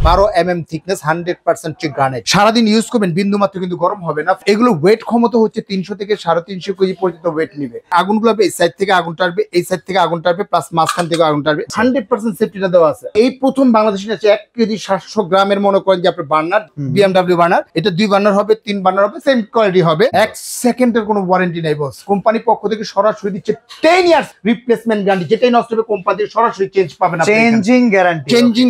12 mm thickness, 100% granite. সারাদিন use করবেন, বিন্দু মাত্র কিন্তু গরম হবে না। এগুলো ওয়েট ক্ষমতা হচ্ছে 300 থেকে 350 কেজি পর্যন্ত ওয়েট নিবে। আগুনগুলো এই সাইড থেকে আগুন টানবে, এই সাইড থেকে আগুন টানবে, প্লাস মাঝখান থেকে আগুন টানবে। 100% সেফটিটা দেওয়া আছে। এই প্রথম বাংলাদেশে আছে 1 কেজি 700 গ্রামের মনে করেন যে আপনার বার্নার, BMW বার্নার। এটা 2 বার্নার হবে, 3 বার্নার হবে, সেম কোয়ালিটি হবে। 1 সেকেন্ডের কোনো ওয়ারেন্টি নাই বস। কোম্পানি পক্ষ থেকে সরাসরি দিচ্ছে 10 ইয়ার্স রিপ্লেসমেন্ট গ্যারান্টি। যেটাই নষ্ট হবে কোম্পানি থেকে সরাসরি চেঞ্জ পাবেন আপনি। চেঞ্জিং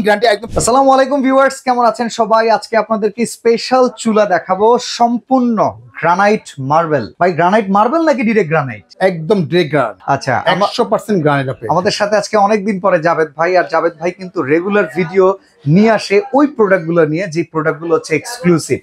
গ্যারান্টি একদম। আসসালামু আলাইকুম ভিউয়ার্স, কেমন আছেন সবাই? আজকে আপনাদেরকে স্পেশাল চুলা দেখাবো, সম্পূর্ণ গ্রানাইট মার্বেল। ভাই গ্রানাইট মার্বেল নাকি ডিরেক্ট গ্রানাইট? একদম ডিরেক্ট গ্রানাইট। আচ্ছা, 100% গ্রানাইট আপনি। আমাদের সাথে আজকে অনেকদিন পরে জাভেদ ভাই, আর জাভেদ ভাই কিন্তু রেগুলার ভিডিও নিয়ে আসে ওই প্রোডাক্টগুলো নিয়ে, যে প্রোডাক্টগুলো হচ্ছে এক্সক্লুসিভ।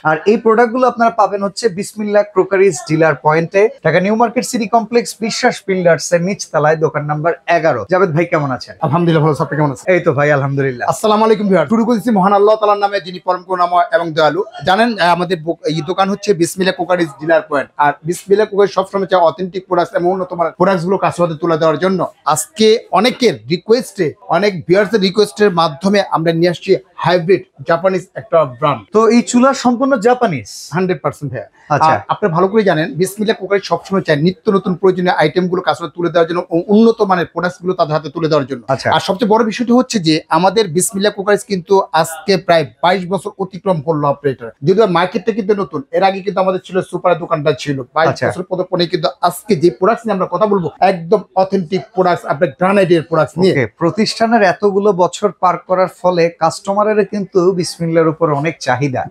আর এই প্রোডাক্টগুলো আপনারা পাবেন হচ্ছে বিসমিল্লাহ ক্রোকারিজ ডিলার পয়েন্টে, Dhaka new market city complex, বিশ্বাস বিল্ডার্স এর নিচ তলায়, দোকান নাম্বার 11। জাভেদ ভাই কেমন আছেন? আলহামদুলিল্লাহ ভালো, আপনি কেমন আছেন? এই তো ভাই আলহামদুলিল্লাহ। আসসালামু আলাইকুম ভিউয়ার। শুরু করেছি মহান আল্লাহ তাআলার নামে, যিনি পরম করুণাময় এবং দয়ালু। জানেন আমাদের এই দোকান হচ্ছে বিসমিল্লাহ ক্রোকারিজ ডিলার পয়েন্ট। আর বিসমিল্লাহ ক্রোকারিজ সবসময় চায় অথেন্টিক প্রোডাক্ট এবং উন্নত মানের প্রোডাক্টস গুলো কাস্টমারদের তুলে দেওয়ার জন্য। আজকে অনেকের রিকোয়েস্টে, অনেক ভিউয়ার্সের রিকোয়েস্টের মাধ্যমে আমরা নিয়ে আসছি হাইব্রিড জাপানিজ একটা ব্র্যান্ড। তো এই চুলা সম্পূর্ণ জাপানিজ 100% ভাইয়া। আচ্ছা, আপনি ভালো করে জানেন বিসমিল্লাহ ক্রোকারিজ সবসময় চায় নিত্য নতুন প্রয়োজনীয় আইটেম গুলো কাস্টমার তুলে দেওয়ার জন্য, উন্নত মানের প্রোডাক্টস গুলো তাদের হাতে তুলে দেওয়ার জন্য। আর সবচেয়ে বড় বিষয়টি হচ্ছে যে আমাদের বিসমিল্লাহ ক্রোকারিজ কিন্তু আজকে প্রায় 22 বছর অতিক্রম করলো অপারেটর। যদিও মার্কেটটা কিন্তু নতুন, এর আগে কিন্তু আমাদের ছিল সুপার দোকানটা ছিল 22 বছর পদপনে। কিন্তু আজকে যে প্রোডাক্টস নিয়ে আমরা কথা বলবো একদম অথেন্টিক প্রোডাক্টস, আপনার গ্রানাইটের প্রোডাক্টস নিয়ে। প্রতিষ্ঠানের এতগুলো বছর পার করার ফলে কাস্টমারের কিন্তু বিসমিল্লাহর উপর অনেক চাহিদা।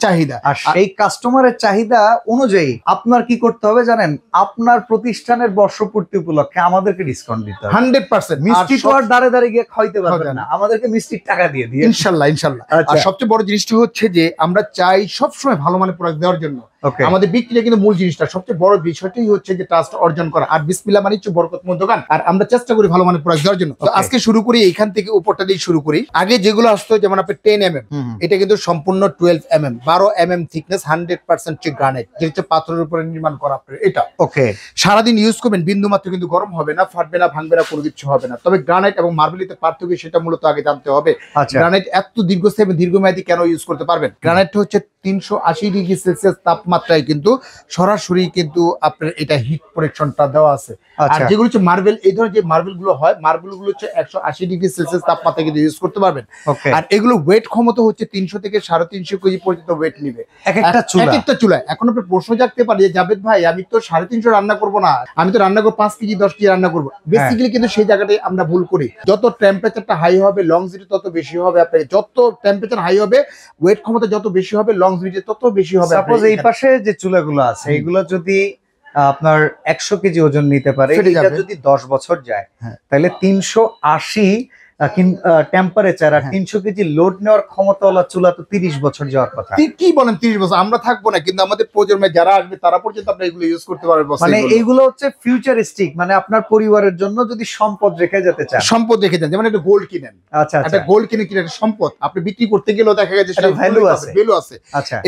আর সেই কাস্টমারের চাহিদা অনুযায়ী আপনার কি করতে হবে জানেন? আপনার প্রতিষ্ঠানের বর্ষপূর্তি উপলক্ষে আমাদেরকে ডিসকাউন্ট দিতে হবে 100%। মিষ্টি তো আর দাঁড়ে দাঁড়িয়ে গিয়ে খাইতে পারবেন না, আমাদেরকে মিষ্টির টাকা দিয়ে দিয়ে ইনশাল্লাহ। আর সবচেয়ে বড় জিনিসটা হচ্ছে যে আমরা চাই সবসময় ভালো মানের প্রোডাক্ট দেওয়ার জন্য। আমাদের বিক্রিটা কিন্তু মূল জিনিসটা, সবচেয়ে বড় বিষয়টাই হচ্ছে যে ট্রাস্ট অর্জন করা। আর বিসমিল্লাহ মানে হচ্ছে বরকতময় দোকান, আর আমরা চেষ্টা করি ভালো মানের প্রোডাক্ট দেওয়ার জন্য। তো আজকে শুরু করি এখান থেকে, উপরটা দিয়ে শুরু করি। আগে যেগুলো আসতো যেমন আপনি 10 mm, এটা কিন্তু সম্পূর্ণ 12 mm, 12 mm থিকনেস, 100% গ্রানাইট, যেটা পাথরের উপরে নির্মাণ করা আপনার। এটা সারাদিন ইউজ করবেন, বিন্দু মাত্র কিন্তু গরম হবে না, ফাটবে না, ভাঙবে না, কোনো কিছু হবে না। তবে গ্রানাইট এবং মার্বেলিতে পার্থক্য সেটা মূলত আগে জানতে হবে। গ্রানাইট এত দীর্ঘস্থায়ী এবং দীর্ঘমেয়াদী কেন ইউজ করতে পারবেন? গ্রানাইটটা হচ্ছে 380 ডিগ্রি সেলসিয়াস তাপমাত্রায় কিন্তু সরাসরি কিন্তু আপনার এটা হিট প্রোটেকশনটা দেওয়া আছে। আর যেগুলো হচ্ছে মার্বেল, এই ধরনের যে মার্বেল গুলো হয়, মার্বেল গুলো হচ্ছে 180 ডিগ্রি সেলসিয়াস তাপমাত্রায় কিন্তু ইউজ করতে পারবেন। আর এগুলো ওয়েট ক্ষমতা হচ্ছে 300 থেকে 350 কেজি পর্যন্ত ওয়েট নিবে এক একটা চুলায়। এখন আপনার প্রশ্ন জাগতে পারে যে জাভেদ ভাই আমি তো 350 রান্না করবো না, আমি তো রান্না করবো 5 কেজি 10 কেজি রান্না করবো। বেসিক্যালি কিন্তু সেই জায়গাটাই আমরা ভুল করি। যত টেম্পারেচারটা হাই হবে লংজিভিটি তত বেশি হবে আপনার। যত টেম্পারেচার হাই হবে ওয়েট ক্ষমতা যত বেশি হবে, লংজিভিটি তত বেশি হবে। সাপোজ এই পাশে যে চুলাগুলো আছে এগুলো যদি আপনার 100 কেজি ওজন নিতে পারে, এটা যদি 10 বছর যায় তাহলে 380 টেম্পারেচার আর 300 কেজি লোড নেওয়ার ক্ষমতাওয়ালা চুলা তো 30 বছর যাওয়ার কথা। কি বলেন 30 বছর? আমরা থাকবো না, কিন্তু আমাদের প্রজন্মে যারা আসবে তারা পর্যন্ত আপনি এগুলো ইউজ করতে পারবে। মানে এইগুলো হচ্ছে ফিউচারিস্টিক, মানে আপনার পরিবারের জন্য যদি সম্পদ রেখে যেতে চান, সম্পদ রেখে যান। যেমন একটা গোল্ড কিনেন, একটা গোল্ড কিনে একটা সম্পদ আপনি বিক্রি করতে গেলেও দেখা গেছে সেটা ভ্যালু আছে।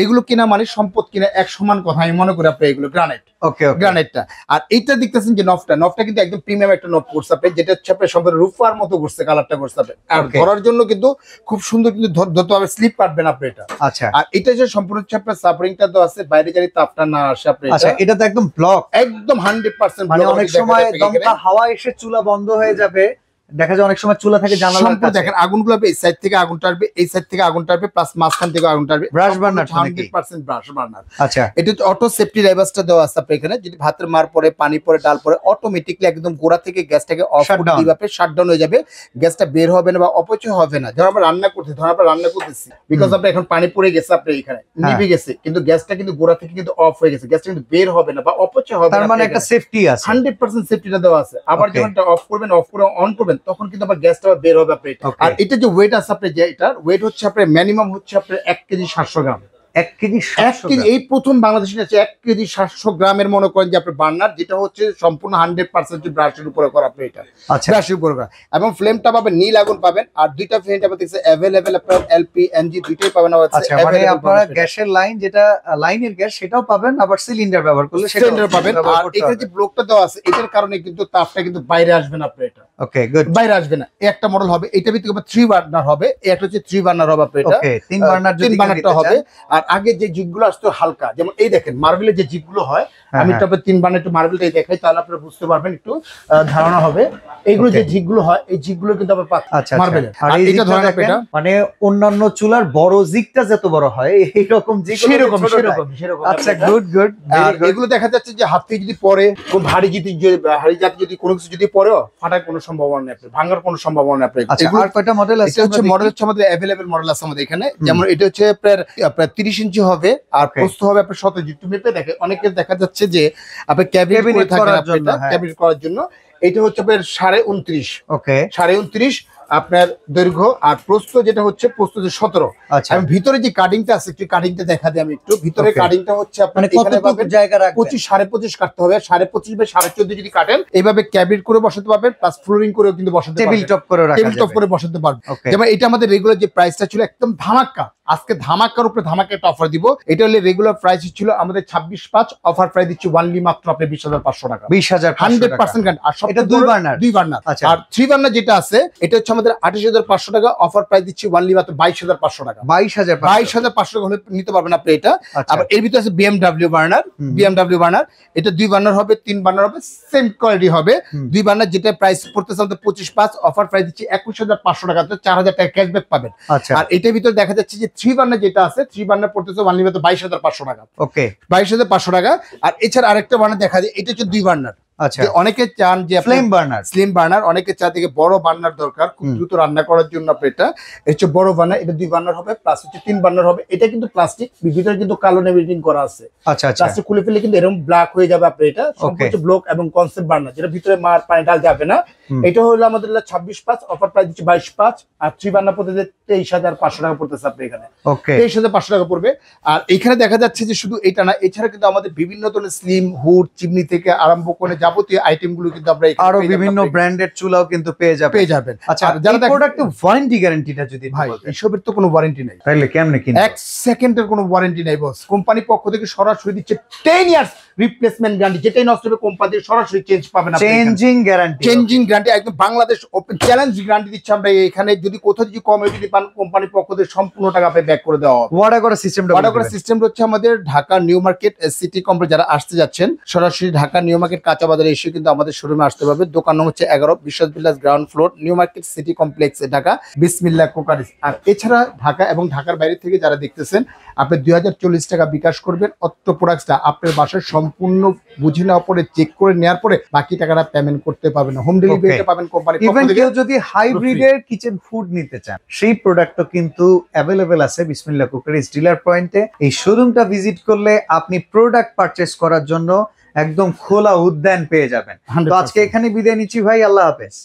এগুলো কিনা মানে সম্পদ কিনা এক সমান কথা আমি মনে করি। আপনি এগুলো গ্রানাইট, গ্রানাইটটা। আর এইটা দেখতেছেন যে নফটা কিন্তু একদম প্রিমিয়াম একটা নফ করছে আপনি, যেটা হচ্ছে আপনার সম্পূর্ণ রূপার মতো করছে, কালারটা করছে আপনি। আর ধরার জন্য কিন্তু খুব সুন্দর, কিন্তু ধরতে হবে, স্লিপ পারবেন আপনি এটা। আর এটা যে সম্পূর্ণ হচ্ছে আপনার সাপোর্টিংটা তো আছে, বাইরে গাড়ি তাপটা না আসে আপনি। এটা তো একদম ব্লক, একদম 100%। মানে অনেক সময় দমকা হাওয়া এসে চুলা বন্ধ হয়ে যাবে, দেখা যায় অনেক সময় চুলা থেকে জানালার কাছে। দেখেন আগুনগুলো এই সাইড থেকে আগুন টানবে, এই সাইড থেকে আগুন টানবে, প্লাস মাঝখান থেকে আগুন টানবে। Brush burner 100% brush burner. এটা অটো সেফটি ড্রাইভারসটা দেওয়া আছে আপনার এখানে। যদি ভাতের মার পরে, পানি পরে, ডাল পরে, অটোমেটিকলি একদম গোড়া থেকে গ্যাসটাকে অফ করে দিবে, শাটডাউন হয়ে যাবে, গ্যাসটা বের হবে না বা অপচয় হবে না। ধর আমরা রান্না করতেছি, বিকজ আপনি এখন পানি পড়ে গেছে আপনার এখানে, নিভে গেছে, কিন্তু গ্যাসটা কিন্তু গোড়া থেকে কিন্তু অফ হয়ে গেছে, গ্যাসটা কিন্তু বের হবে না বা অপচয় হবে না। তার মানে একটা সেফটি আছে, 100% সেফটিটা দেওয়া আছে। আবার যখন অফ করবেন, অফ করে অন করবেন, তখন কিন্তু আবার গ্যাসটা বের হবে আপনার। আর এটা যে ওয়েট আছে আপনার, যে এটার ওয়েট হচ্ছে আপনার মিনিমাম হচ্ছে আপনার 1 কেজি 700 গ্রাম। 1 কেজি এই প্রথম বাংলাদেশে আছে 1 কেজি 700 গ্রামের মনে করেন যে আপনার বার্নার, যেটা হচ্ছে সম্পূর্ণ 100% ব্রাশের উপরে করা আপনার। এটা ব্রাশের উপরে করা, এবং ফ্লেমটা পাবেন নীল আগুন পাবেন। আর দুইটা ফ্লেম পাবেন अवेलेबल আপনার এলপি এনজি দুইটাই পাবেন। মানে আপনারা গ্যাসের লাইন, যেটা লাইনের গ্যাস সেটাও পাবেন, আবার সিলিন্ডার ব্যবহার করলে সিলিন্ডার পাবেন। আর এখানে যে ব্লকটা দেওয়া আছে এটার কারণে কিন্তু তাপটা কিন্তু বাইরে আসবে না আপনার। এটা ওকে গুড। বাইরে আসবে না। একটা মডেল হবে, এটা ভিতরে 3 বার্নার হবে, একটা হচ্ছে 3 বার্নার হবে আপনার, এটা ওকে 3 বার্নার, 3 বার্নারটা হবে। আর আগে যে জিগগুলো আসতো হালকা, যেমন এই দেখেন মার্বেলের যে জিগগুলো হয়, আমি তবে 3 বার্নার একটু মার্বেলটাই দেখাই, তাহলে আপনারা বুঝতে পারবেন, একটু ধারণা হবে। এইগুলো যে জিগগুলো হয়, এই জিগগুলো কিন্তু আবার মার্বেলের। আর এটা ধরে রাখবেন, মানে অন্যান্য চুলার বড় জিগটা যত বড় হয় এইরকম জিগ সেরকম। আচ্ছা গুড গুড। আর এগুলো দেখা যাচ্ছে যে হাত থেকে যদি পরে কোন ভারী জাতি যদি কোনো কিছু যদি পরেও ফাটার কোনো সম্ভাবনা নেই, ভাঙার কোনো সম্ভাবনা নেই। আচ্ছা আর কয়টা মডেল আছে? এটা হচ্ছে মডেল হচ্ছে আমাদের अवेलेबल মডেল আছে আমাদের এখানে। যেমন এটা হচ্ছে প্রায় 30 ইঞ্চি হবে, আর প্রস্থ হবে আপনার 17 ইঞ্চি। তুমি দেখে অনেকে দেখা যাচ্ছে যে আপনার ক্যাবিনেট করার জন্য, ক্যাবিনেট করার জন্য এটা হচ্ছে আপনার 29.5। ওকে 29.5 আপনার দৈর্ঘ্য, আর প্রস্থ যেটা হচ্ছে প্রস্থ 17। আমি ভিতরে যে কাটিংটা আছে, একটু কাটিংটা দেখা দিই আমি একটু। ভিতরে কাটিংটা হচ্ছে আপনার কতটুকু জায়গা রাখবেন? 25 25.5 কাটতে হবে। 25.5 বা 14.5 যদি কাটেন, এইভাবে ক্যাবিনেট করে বসাতে পারবেন, প্লাস ফ্লোরিং করেও কিন্তু বসাতে পারবেন, টেবিল টপ করে রাখা যাবে, টেবিল টপ করে বসাতে পারবেন। যেমন এটা আমাদের রেগুলার যে প্রাইসটা ছিল একদম ধামাকা, আজকে ধামাকার উপরে ধামাকা একটা অফার দিব। এটা হলে রেগুলার প্রাইস ছিল আমাদের 26.5, অফার প্রাইস দিচ্ছি অনলি মাত্র আপনি 20,500 টাকা। 20,500 100% আর সব এটা 2 বার্নার। আর 3 বার্নার যেটা আছে, এটা হচ্ছে আমাদের 28,500 টাকা, অফার প্রাইস দিচ্ছি অনলি মাত্র 22,500 টাকা। 22,500 টাকা হলে নিতে পারবেন আপনি এটা। আবার এর ভিতরে আছে BMW বার্নার, এটা 2 বার্নার হবে, 3 বার্নার হবে, সেম কোয়ালিটি হবে। 2 বার্নার যেটা প্রাইস পড়তেছে আমাদের 25.5, অফার প্রাইস দিচ্ছি 21,500 টাকা, তো 4,000 টাকা ক্যাশব্যাক পাবেন। আর এটার ভিতরে দেখা যাচ্ছে যে 3 বার্নার যেটা আছে, 3 বার্নার পড়তেছে অনলি মাত্র 22,500 টাকা। ওকে 22,500 টাকা। আর এছাড়া আরেকটা বার্নার দেখা যায়, এটা হচ্ছে 2 বার্নার। আচ্ছা, অনেকে চান যে স্লিম বার্নার, অনেকে চান থেকে বড় বার্নার দরকার খুব দ্রুত রান্না করার জন্য। আপনি এটা হচ্ছে বড় বার্নার, এটা 2 বার্নার হবে, প্লাস হচ্ছে 3 বার্নার হবে। এটা কিন্তু প্লাস্টিক, ভিতরে কিন্তু কালো নেভিটিং করা আছে। আচ্ছা প্লাস্টিক খুলে ফেলে কিন্তু এরকম ব্ল্যাক হয়ে যাবে আপনার। এটা সম্পূর্ণ ব্লক এবং কনসেপ্ট বার্নার, যেটা ভিতরে মার পানি ডাল যাবে না। এটা হলো আমাদের 26.5, অফার প্রাইস দিচ্ছি 22.5। আর 3 বার্নার পড়তেছে 23,500 টাকা পড়তেছে আপনি এখানে। 23,500 টাকা পড়বে। আর এখানে দেখা যাচ্ছে যে শুধু এটা না, এছাড়া কিন্তু আমাদের বিভিন্ন ধরনের স্লিম হুড, চিমনি থেকে আরম্ভ করে যাবতীয় আইটেম গুলো কিন্তু আমরা আরো বিভিন্ন ব্র্যান্ডেড চুলাও কিন্তু পেয়ে যাবেন। আচ্ছা যারা প্রোডাক্ট ওয়ারেন্টি গ্যারান্টিটা যদি ভাই, এসবের তো কোনো ওয়ারেন্টি নাই, তাহলে কেমনে কিনবে? 1 সেকেন্ডের কোনো ওয়ারেন্টি নাই বস। কোম্পানি পক্ষ থেকে সরাসরি দিচ্ছে 10 ইয়ার্স রিপ্লেসমেন্ট গ্যারান্টি, যেটাই নষ্ট হবে কোম্পানি সরাসরি চেঞ্জ পাবেন আপনি। চেঞ্জিং গ্যারান্টি একদম বাংলাদেশ ওপেন চ্যালেঞ্জ গ্যারান্টি দিচ্ছে আমরা এখানে। যদি কোথাও যদি কম যদি পান, কোম্পানির পক্ষ থেকে সম্পূর্ণ টাকা আপনি ব্যাক করে দেওয়া হবে। ওয়ার্ডার করা সিস্টেম হচ্ছে আমাদের Dhaka new market city complex, যারা আসতে যাচ্ছেন সরাসরি ঢাকা নিউ মার্কেট কাঁচা বাজারে এসে কিন্তু আমাদের শোরুমে আসতে পারবে। দোকান নম্বর হচ্ছে 11 বিশ্বাস বিলাস ground floor, new market city complex, Dhaka, বিসমিল্লাহ কুকারিজ। আর এছাড়া ঢাকা এবং ঢাকার বাইরে থেকে যারা দেখতেছেন, আপনি 2040 টাকা বিকাশ করবেন। অত্র প্রোডাক্টটা আপনার বাসায় সম্পূর্ণ বুঝে নেওয়ার পরে, চেক করে নেওয়ার পরে বাকি টাকাটা পেমেন্ট করতে পাবেন। হোম ডেলিভারিটা পাবেন কোম্পানি পক্ষ থেকে। কেউ যদি হাইব্রিডের কিচেন ফুড নিতে চান, সেই প্রোডাক্টও কিন্তু অ্যাভেলেবেল আছে বিসমিল্লাহ কুকারিজ ডিলার পয়েন্টে। এই শোরুমটা ভিজিট করলে আপনি প্রোডাক্ট পারচেজ করার জন্য একদম খোলা উদ্যান পেয়ে যাবেন। তো আজকে এখানে বিদায় নিচ্ছি ভাই, আল্লাহ হাফেজ।